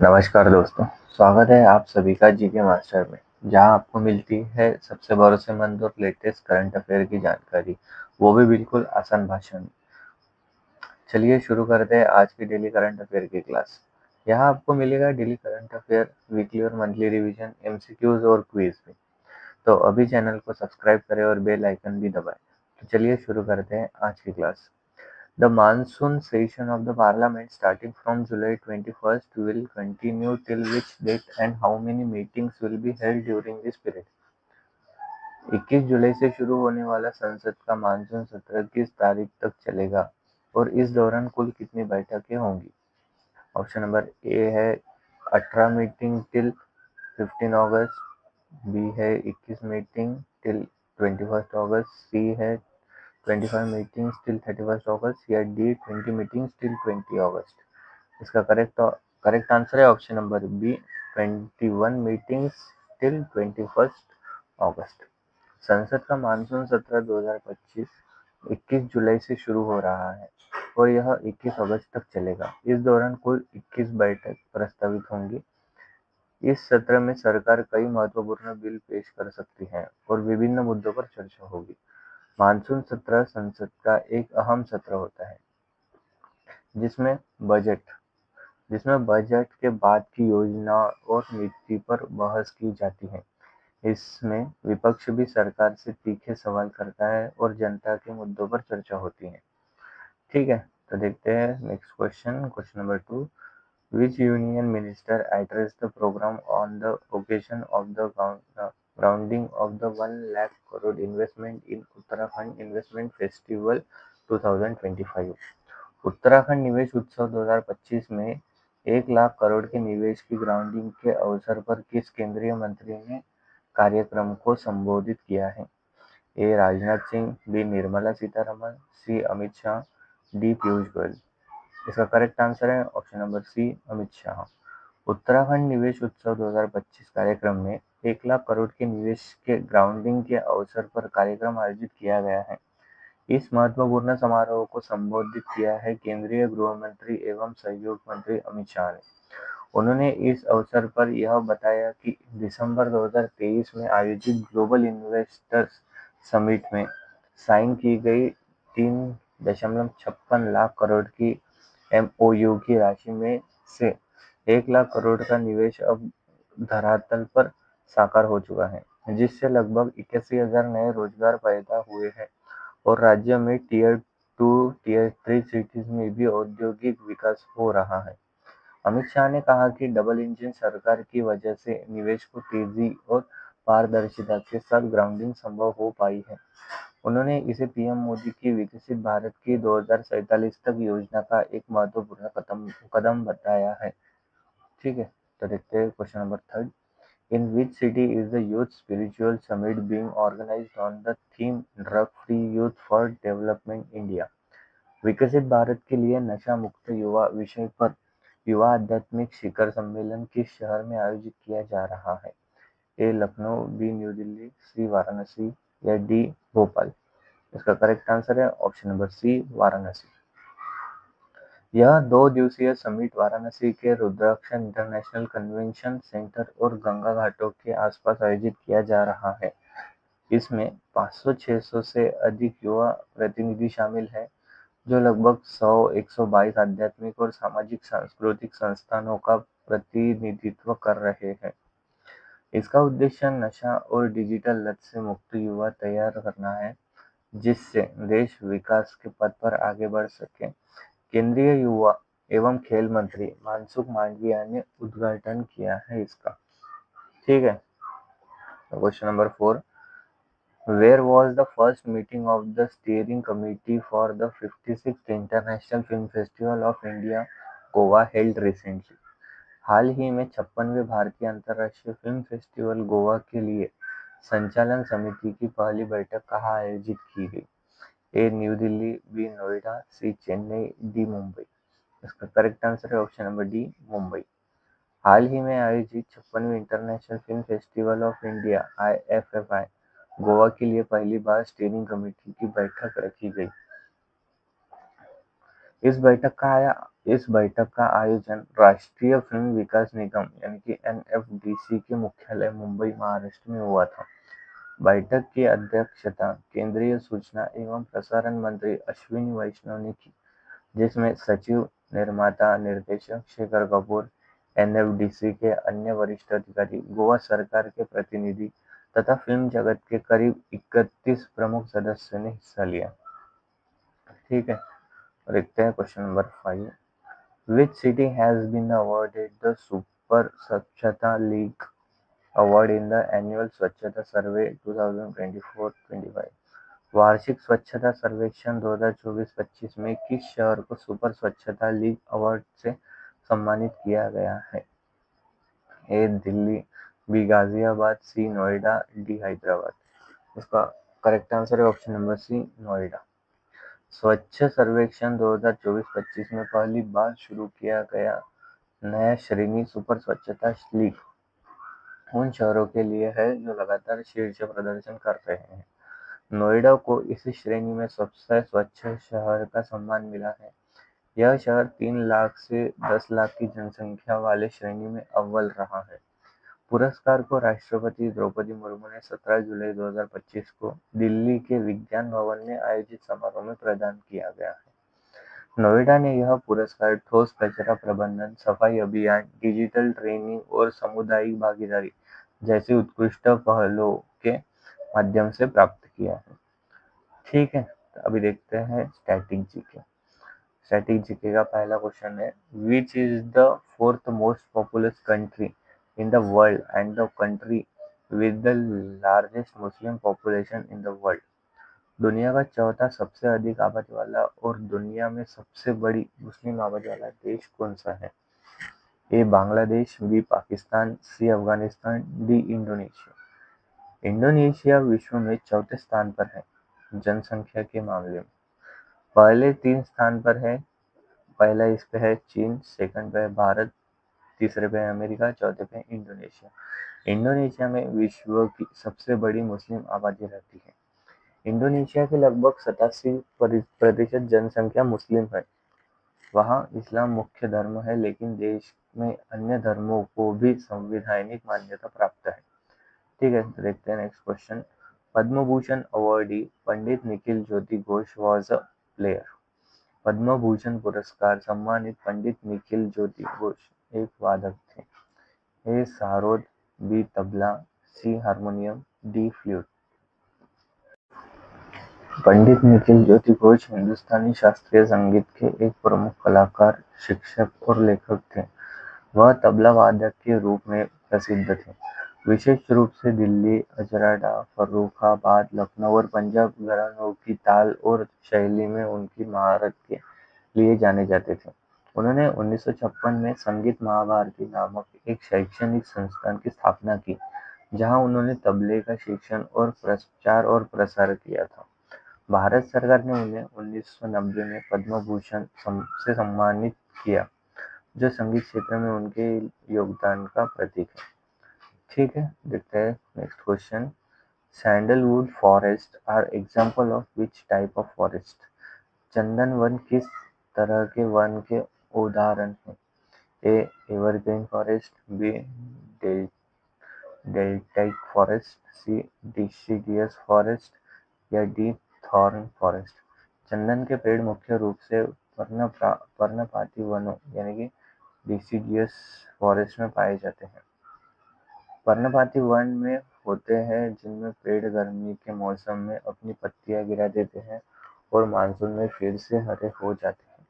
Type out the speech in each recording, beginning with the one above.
नमस्कार दोस्तों, स्वागत है आप सभी का जीके मास्टर में, जहां आपको मिलती है सबसे भरोसेमंद और लेटेस्ट करंट अफेयर की जानकारी, वो भी बिल्कुल आसान भाषा में। चलिए शुरू करते हैं आज की डेली करंट अफेयर की क्लास। यहाँ आपको मिलेगा डेली करंट अफेयर, वीकली और मंथली रिवीजन, एमसीक्यूज और क्विज भी। तो अभी चैनल को सब्सक्राइब करें और बेल आइकन भी दबाएं। तो चलिए शुरू करते हैं आज की class. The monsoon session of the parliament starting from July 21st will continue till which date and how many meetings will be held during this period? 21 जुलाई से शुरू होने वाला संसद का मानसून सत्र किस तारीख तक चलेगा और इस दौरान कुल कितनी बैठकें होंगी? ऑप्शन नंबर ए है 18 मीटिंग टिल 15 अगस्त, बी है 21 मीटिंग टिल 21 अगस्त, सी है 25 मीटिंग्स टिल 31 अगस्त या डी 20 मीटिंग्स टिल 20 अगस्त। इसका करेक्ट आंसर है option number B, 21 meetings till 21 अगस्त। संसद का मानसून सत्र 2025 21 जुलाई से शुरू हो रहा है और यह 21 अगस्त तक चलेगा। इस दौरान कुल 21 बैठक प्रस्तावित होंगी। इस सत्र में सरकार कई महत्वपूर्ण बिल पेश कर सकती है और विभिन्न मुद्दों पर चर्चा होगी। मानसून सत्र संसद का एक अहम सत्र होता है जिसमें बजट जिसमें बजट के बाद की योजना और नीति पर बहस की जाती है। इसमें विपक्ष भी सरकार से तीखे सवाल करता है और जनता के मुद्दों पर चर्चा होती है। ठीक है, तो देखते हैं next question number 2। Which union minister addressed the program on the occasion of the grounding of the 1 lakh crore investment in Uttarakhand Investment Festival 2025? Uttarakhand निवेश उत्सव 2025 में 1 लाख करोड़ के निवेश की ग्राउंडिंग के अवसर पर किस केंद्रीय मंत्री ने कार्यक्रम को संबोधित किया है? A Rajnath Singh, B Nirmala Sitharaman, C Amit Shah, D Piyush Goyal. इसका करेक्ट आंसर है option number C, Amit Shah. Uttarakhand निवेश उत्सव 2025 कार्यक्रम में 1 लाख करोड़ के निवेश के ग्राउंडिंग के अवसर पर कार्यक्रम आयोजित किया गया है। इस महत्वपूर्ण समारोह को संबोधित किया है केंद्रीय गृह मंत्री एवं सहयोग मंत्री अमित शाह ने। उन्होंने इस अवसर पर यह बताया कि दिसंबर 2023 में आयोजित ग्लोबल इन्वेस्टर्स समिट में साइन की गई 3.56 लाख करोड़ की एमओयू की राशि में से 1 लाख करोड़ का निवेश अब धरातल पर साकार हो चुका है, जिससे लगभग 81,000 नए रोजगार पैदा हुए हैं और राज्य में टीयर 2, टीयर 3 सिटीज में भी औद्योगिक विकास हो रहा है। अमित शाह ने कहा कि डबल इंजन सरकार की वजह से निवेश को तेजी और पारदर्शिता के साथ ग्राउंडिंग संभव हो पाई है। उन्होंने इसे पीएम मोदी की विकसित भारत की 2047 तक योजना का एक महत्वपूर्ण कदम बताया है। ठीक है, तो देखते हैं question number 3। In which city is the Youth Spiritual Summit being organized on the theme Drug Free Youth for Development India? विकसित भारत के लिए नशा मुक्त युवा विषय पर युवा आध्यात्मिक शिखर सम्मेलन किस शहर में आयोजित किया जा रहा है? ए लखनऊ, बी न्यू दिल्ली, सी वाराणसी या डी भोपाल। इसका करेक्ट आंसर है ऑप्शन नंबर सी, वाराणसी। यह 2 दिवसीय समिट वाराणसी के रुद्राक्ष इंटरनेशनल कन्वेंशन सेंटर और गंगा घाटों के आसपास आयोजित किया जा रहा है। इसमें 500-600 से अधिक युवा प्रतिनिधि शामिल हैं, जो लगभग 100-122 आध्यात्मिक और सामाजिक सांस्कृतिक संस्थानों का प्रतिनिधित्व कर रहे हैं। इसका उद्देश्य नशा और डिजिटल लत से मुक्त युवा तैयार करना है, जिससे देश विकास के पथ पर आगे बढ़ सके। केंद्रीय युवा एवं खेल मंत्री मनसुख मांडविया ने उद्घाटन किया है इसका। ठीक है, question number 4। Where was the first meeting of the steering committee for the 56th International Film Festival of India, Goa held recently? हाल ही में 56वें भारतीय अंतर्राष्ट्रीय फिल्म फेस्टिवल गोवा के लिए संचालन समिति की पहली बैठक कहाँ आयोजित की गई? A New Delhi, B Noida, C Chennai, D Mumbai. इसका करेक्ट आंसर है ऑप्शन नंबर डी, मुंबई। हाल ही में आयोजित 56वीं international film festival of India IFFI Goa के लिए पहली बार स्टीयरिंग कमेटी की बैठक रखी गई। इस बैठक का इस बैठक का आयोजन राष्ट्रीय फिल्म विकास निगम यानी कि एनएफडीसी के मुख्यालय मुंबई महाराष्ट्र में हुआ था। बैठक की अध्यक्षता केंद्रीय सूचना एवं प्रसारण मंत्री अश्विनी वैष्णव ने की, जिसमें सचिव, निर्माता, निर्देशक शेखर कपूर, एनएफडीसी के अन्य वरिष्ठ अधिकारी, गोवा सरकार के प्रतिनिधि तथा फिल्म जगत के करीब 31 प्रमुख सदस्यों ने हिस्सा लिया। ठीक है, देखते हैं question number 5। Which city has been awarded the super Swachhata league award in the annual Swachhata survey 2024-25? वार्षिक स्वच्छता सर्वेक्षण 2024-25 में किस शहर को सुपर स्वच्छता लीग अवार्ड से सम्मानित किया गया है? ए दिल्ली, बी गाजियाबाद, सी नोएडा, डी हैदराबाद। इसका करेक्ट आंसर है ऑप्शन नंबर सी, नोएडा। स्वच्छ सर्वेक्षण 2024-25 में पहली बार शुरू किया गया नया श्रेणी सुपर स्वच्छता लीग उन शहरों के लिए है जो लगातार शीर्ष प्रदर्शन कर रहे हैं। नोएडा को इस श्रेणी में सबसे स्वच्छ शहर का सम्मान मिला है। यह शहर 3 लाख से 10 लाख की जनसंख्या वाले श्रेणी में अव्वल रहा है। पुरस्कार को राष्ट्रपति द्रौपदी मुर्मू ने 17 जुलाई 2025 को दिल्ली के विज्ञान भवन में आयोजित समारोह में प्रदान किया गया है। नोएडा ने यह पुरस्कार ठोस कचरा प्रबंधन, सफाई अभियान, डिजिटल ट्रेनिंग और सामुदायिक भागीदारी जैसे उत्कृष्ट पहलों के माध्यम से प्राप्त किया है। ठीक है, तो अभी देखते हैं स्टैटिक जीके। स्टैटिक जीके का पहला क्वेश्चन है, which is the fourth most populous country in the world and the country with the largest Muslim population in the world? दुनिया का चौथा सबसे अधिक आबादी वाला और दुनिया में सबसे बड़ी मुस्लिम आबादी वाला देश कौन सा है? ए बांग्लादेश, बी पाकिस्तान, सी अफगानिस्तान, डी इंडोनेशिया। इंडोनेशिया विश्व में चौथे स्थान पर है जनसंख्या के मामले में। पहले 3 स्थान पर है, पहला इस पे है चीन, सेकंड पे है भारत, तीसरे पे है अमेरिका, चौथे पे है इंडोनेशिया। इंडोनेशिया में विश्व की सबसे बड़ी मुस्लिम आबादी रहती है। इंडोनेशिया की लगभग 87% जनसंख्या मुस्लिम है। वहाँ इस्लाम मुख्य धर्म है, लेकिन देश में अन्य धर्मों को भी संवैधानिक मान्यता प्राप्त है। ठीक है, तो देखते हैं next question. Padma Bhushan awardee Pandit Nikhil Jyoti Ghosh was a player. Padma Bhushan पुरस्कार सम्मानित पंडित निखिल ज्योति घोष एक वादक थे। A sarod, B tabla, C harmonium, D flute. Pandit Nikhil Jyoti Ghosh Hindustani शास्त्रीय संगीत के एक प्रमुख कलाकार, शिक्षक और लेखक थे। वह तबला वादक के रूप में प्रसिद्ध थे। विशेष रूप से दिल्ली, अजराडा, फर्रुखाबाद, लखनऊ और पंजाब घरानों की ताल और शैली में उनकी महारत के लिए जाने जाते थे। उन्होंने 1956 में संगीत महाभारती नामक एक शैक्षणिक संस्थान की स्थापना की, जहां उन्होंने तबले का शिक्षण और प्रचार और प्रसार किया था। भारत सरकार ने उन्हें 1990 में पद्म भूषण से सम्मानित किया, जो संगीत क्षेत्र में उनके योगदान का प्रतीक है। ठीक है, देखते हैं next question. Sandalwood forest are example of which type of forest? चंदन वन किस तरह के वन के उदाहरण हैं? A evergreen forest, B deltaic forest, C deciduous forest या डी थॉर्न फॉरेस्ट। चंदन के पेड़ मुख्य रूप से पर्णपाती वनों यानी कि डिसिडियस फॉरेस्ट में पाए जाते हैं। पर्णपाती वन में होते हैं जिनमें पेड़ गर्मी के मौसम में अपनी पत्तियां गिरा देते हैं और मानसून में फिर से हरे हो जाते हैं।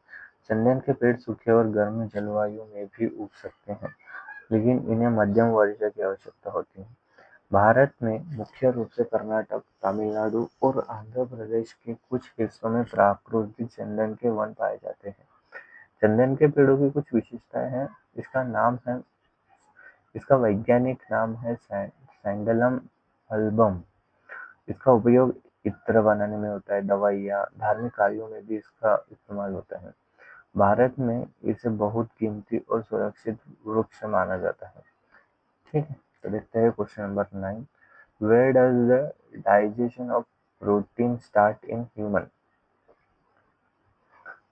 चंदन के पेड़ सूखे और गर्म जलवायु में भी उग सकते हैं, लेकिन इन्हें मध्यम वर्षा की आवश्यकता होती है। भारत में मुख्य रूप से कर्नाटक, तमिलनाडु और आंध्र प्रदेश के कुछ हिस्सों में प्राकृतिक चंदन के वन पाए जाते हैं। चंदन के पेड़ों की कुछ विशेषताएं हैं। इसका वैज्ञानिक नाम है सैंडलम अल्बम। इसका उपयोग इत्र बनाने में होता है, दवाइयाँ, धार्मिक कार्यों में भी इसका इस्तेमाल होता है। भारत में इसे बहुत कीमती और सुरक्षित वृक्ष माना जाता है। ठीक है, तो देखते हैं question number 9। Where does the digestion of protein start in human?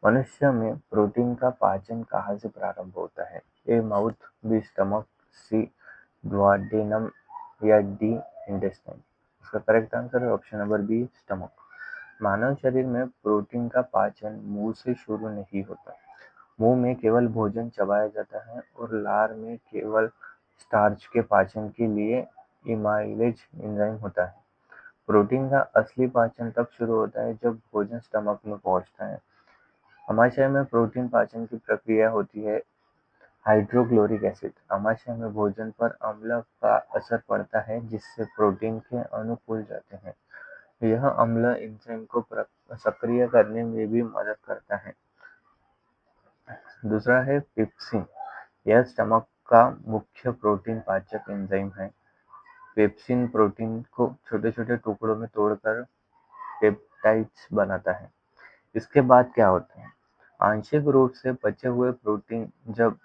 मनुष्य में प्रोटीन का पाचन कहाँ से प्रारंभ होता है? ए माउथ, बी स्टमक, सी दुआडेनम या डी इंटेस्टाइन। इसका करेक्ट आंसर है ऑप्शन नंबर बी स्टमक। मानव शरीर में प्रोटीन का पाचन मुंह से शुरू नहीं होता। मुंह में केवल भोजन चबाया जाता है और लार में केवल स्टार्च के पाचन के लिए इमाइलेज एंजाइम होता है। प्रोटीन का असली पाचन तब शुरू होता है जब भोजन स्टमक में पहुंचता है। आमाशय में प्रोटीन पाचन की प्रक्रिया होती है। हाइड्रोक्लोरिक एसिड आमाशय में भोजन पर अम्ल का असर पड़ता है जिससे प्रोटीन के अणु फूल जाते हैं। यह अम्ल एंजाइम को सक्रिय करने में भी मदद करता है। दूसरा है पेप्सिन। यह स्टमक का मुख्य प्रोटीन पाचक एंजाइम है। पेप्सिन प्रोटीन को छोटे छोटे टुकड़ों में तोड़कर पेप्टाइड्स बनाता है। इसके बाद क्या होता है? आंशिक रूप से बचे हुए प्रोटीन जब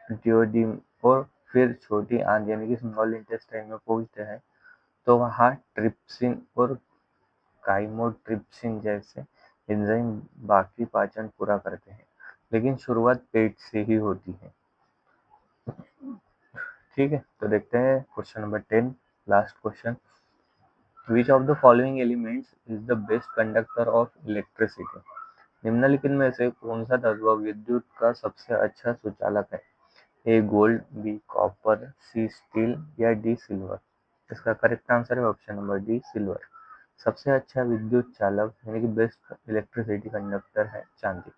ड्यूोडेनम और फिर छोटी आंत यानी कि स्मॉल इंटेस्टाइन में पहुंचते हैं तो वहाँ ट्रिप्सिन और काइमोट्रिप्सिन जैसे एंजाइम बाकी पाचन पूरा करते हैं, लेकिन शुरुआत पेट से ही होती है। ठीक है, तो देखते हैं question number 10, last question. Which of the following elements is the best conductor of electricity? निम्नलिखित में से कौन सा तत्व विद्युत का सबसे अच्छा सुचालक है? ए गोल्ड, बी कॉपर, सी स्टील या डी सिल्वर। इसका करेक्ट आंसर है ऑप्शन नंबर डी सिल्वर। सबसे अच्छा विद्युत चालक यानी कि बेस्ट इलेक्ट्रिसिटी कंडक्टर है चांदी।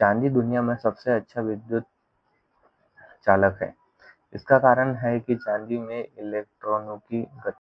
चांदी दुनिया में सबसे अच्छा विद्युत चालक है। इसका कारण है कि चांदी में इलेक्ट्रॉनों की गति